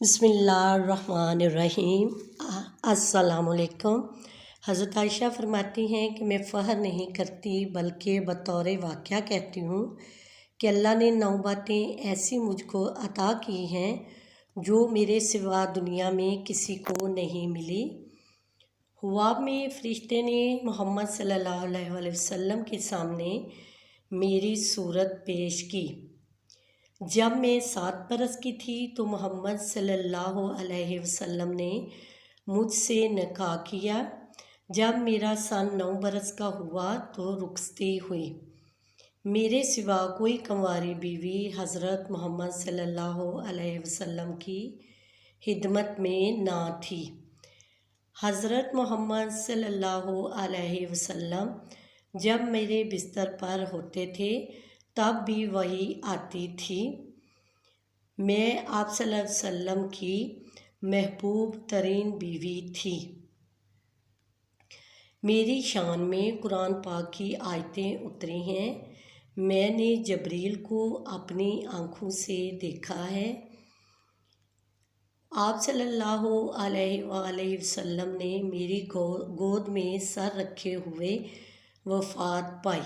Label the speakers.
Speaker 1: बिस्मिल्लाहिर्रहमानिर्रहीम। अस्सलाम वालेकुम। हज़रत आयशा फरमाती हैं कि मैं फ़ख्र नहीं करती बल्कि बतौर वाक़या कहती हूँ कि अल्लाह ने 9 बातें ऐसी मुझको अता की हैं जो मेरे सिवा दुनिया में किसी को नहीं मिली। ख्वाब में फ़रिश्ते ने मोहम्मद सल्लल्लाहु अलैहि वसल्लम के सामने मेरी सूरत पेश की। जब मैं 7 बरस की थी तो मोहम्मद सल्लल्लाहु अलैहि वसल्लम ने मुझसे निकाह किया। जब मेरा सन 9 बरस का हुआ तो रुखसती हुई। मेरे सिवा कोई कंवारी बीवी हज़रत मोहम्मद सल्लल्लाहु अलैहि वसल्लम की खिदमत में ना थी। हज़रत मोहम्मद सल्लल्लाहु अलैहि वसल्लम जब मेरे बिस्तर पर होते थे तब भी वही आती थी। मैं आप सल्लल्लाहु अलैहि वसल्लम की महबूब तरीन बीवी थी। मेरी शान में कुरान पाक की आयतें उतरी हैं। मैंने जबरील को अपनी आँखों से देखा है। आप सल्लल्लाहु अलैहि वसल्लम ने मेरी गोद में सर रखे हुए वफ़ात पाई।